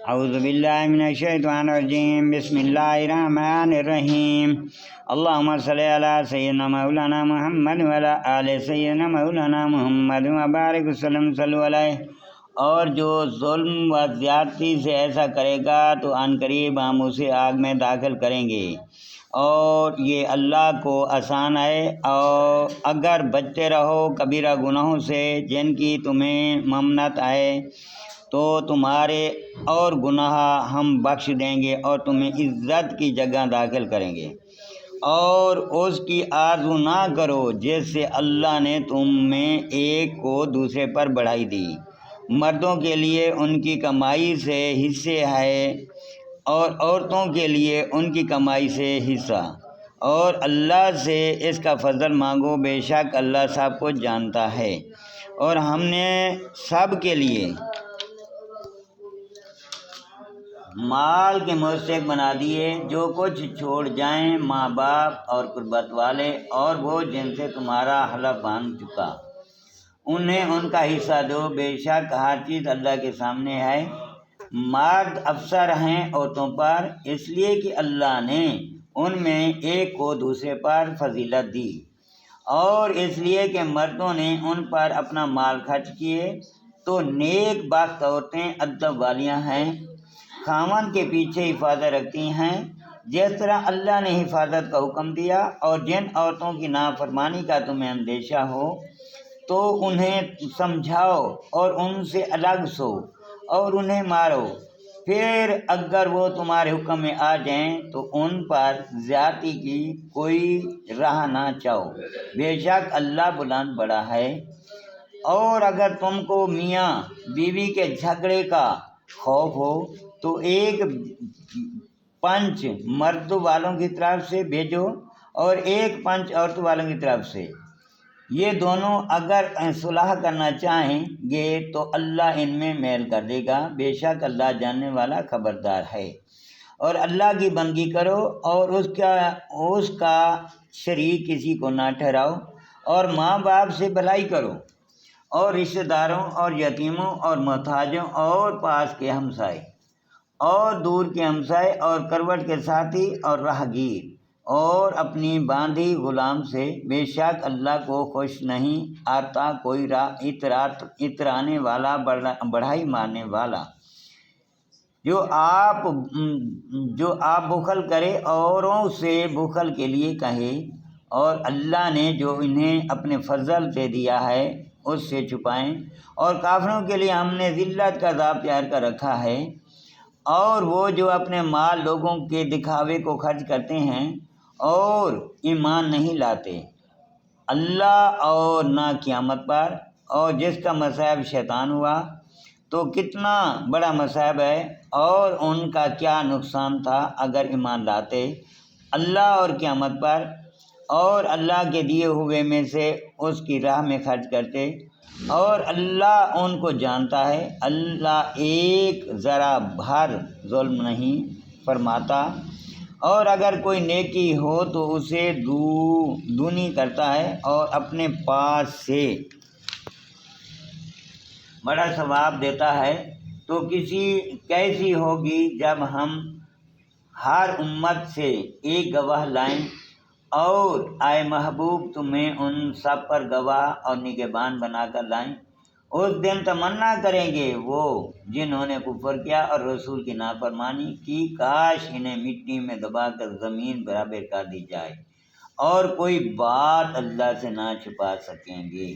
اعوذ باللہ من الشیطان الرجیم، بسم اللہ الرحمن الرحیم۔ اللہم صلی علی سیدنا مولانا محمد وعلی آل سیدنا مولانا محمد وبارک وسلم صلی علیہ۔ اور جو ظلم و زیادتی سے ایسا کرے گا تو عن قریب ہم اسے آگ میں داخل کریں گے، اور یہ اللہ کو آسان ہے۔ اور اگر بچتے رہو کبیرہ گناہوں سے جن کی تمہیں ممنت ہے تو تمہارے اور گناہ ہم بخش دیں گے اور تمہیں عزت کی جگہ داخل کریں گے۔ اور اس کی آرزو نہ کرو جس سے اللہ نے تم میں ایک کو دوسرے پر بڑھائی دی۔ مردوں کے لیے ان کی کمائی سے حصے ہے اور عورتوں کے لیے ان کی کمائی سے حصہ، اور اللہ سے اس کا فضل مانگو، بے شک اللہ سب کچھ جانتا ہے۔ اور ہم نے سب کے لیے مال کے مستحق بنا دیے، جو کچھ چھوڑ جائیں ماں باپ اور قربت والے اور وہ جن سے تمہارا حلف باندھ چکا، انہیں ان کا حصہ دو، بے شک ہر چیز اللہ کے سامنے ہے۔ مرد افسر ہیں عورتوں پر، اس لیے کہ اللہ نے ان میں ایک کو دوسرے پر فضیلت دی، اور اس لیے کہ مردوں نے ان پر اپنا مال خرچ کیے۔ تو نیک بخت عورتیں ادب والیاں ہیں، خاوند کے پیچھے حفاظت رکھتی ہیں، جس طرح اللہ نے حفاظت کا حکم دیا۔ اور جن عورتوں کی نافرمانی کا تمہیں اندیشہ ہو تو انہیں سمجھاؤ اور ان سے الگ سو اور انہیں مارو، پھر اگر وہ تمہارے حکم میں آ جائیں تو ان پر زیادتی کی کوئی راہ نہ چاہو، بے شک اللہ بلند بڑا ہے۔ اور اگر تم کو میاں بیوی کے جھگڑے کا خوف ہو تو ایک پنچ مرد والوں کی طرف سے بھیجو اور ایک پنچ عورت والوں کی طرف سے، یہ دونوں اگر صلح کرنا چاہیں گے تو اللہ ان میں میل کر دے گا، بے شک اللہ جاننے والا خبردار ہے۔ اور اللہ کی بندگی کرو اور اس کا شریک کسی کو نہ ٹھہراؤ، اور ماں باپ سے بھلائی کرو، اور رشتہ داروں اور یتیموں اور محتاجوں اور پاس کے ہمسائے اور دور کے ہمسائے اور کروٹ کے ساتھی اور راہگیر اور اپنی باندھی غلام سے، بے شک اللہ کو خوش نہیں آتا کوئی اترانے والا بڑھائی مارنے والا۔ جو آپ بخل کرے اوروں سے بخل کے لیے کہے، اور اللہ نے جو انہیں اپنے فضل سے دیا ہے اس سے چھپائیں۔ اور کافروں کے لیے ہم نے ذلت کا عذاب تیار کر رکھا ہے، اور وہ جو اپنے مال لوگوں کے دکھاوے کو خرچ کرتے ہیں اور ایمان نہیں لاتے اللہ اور نہ قیامت پر، اور جس کا مصائب شیطان ہوا تو کتنا بڑا مصائب ہے، اور ان کا کیا نقصان تھا اگر ایمان لاتے اللہ اور قیامت پر، اور اللہ کے دیے ہوئے میں سے اس کی راہ میں خرچ کرتے، اور اللہ ان کو جانتا ہے۔ اللہ ایک ذرا بھر ظلم نہیں فرماتا، اور اگر کوئی نیکی ہو تو اسے دونی کرتا ہے اور اپنے پاس سے بڑا ثواب دیتا ہے۔ تو کیسی ہوگی جب ہم ہر امت سے ایک گواہ لائیں، اور اے محبوب تمہیں ان سب پر گواہ اور نگہبان بنا کر لائیں۔ اس دن تمنا کریں گے وہ جنہوں نے کفر کیا اور رسول کی نافرمانی کی، کاش انہیں مٹی میں دبا کر زمین برابر کر دی جائے، اور کوئی بات اللہ سے نہ چھپا سکیں گے۔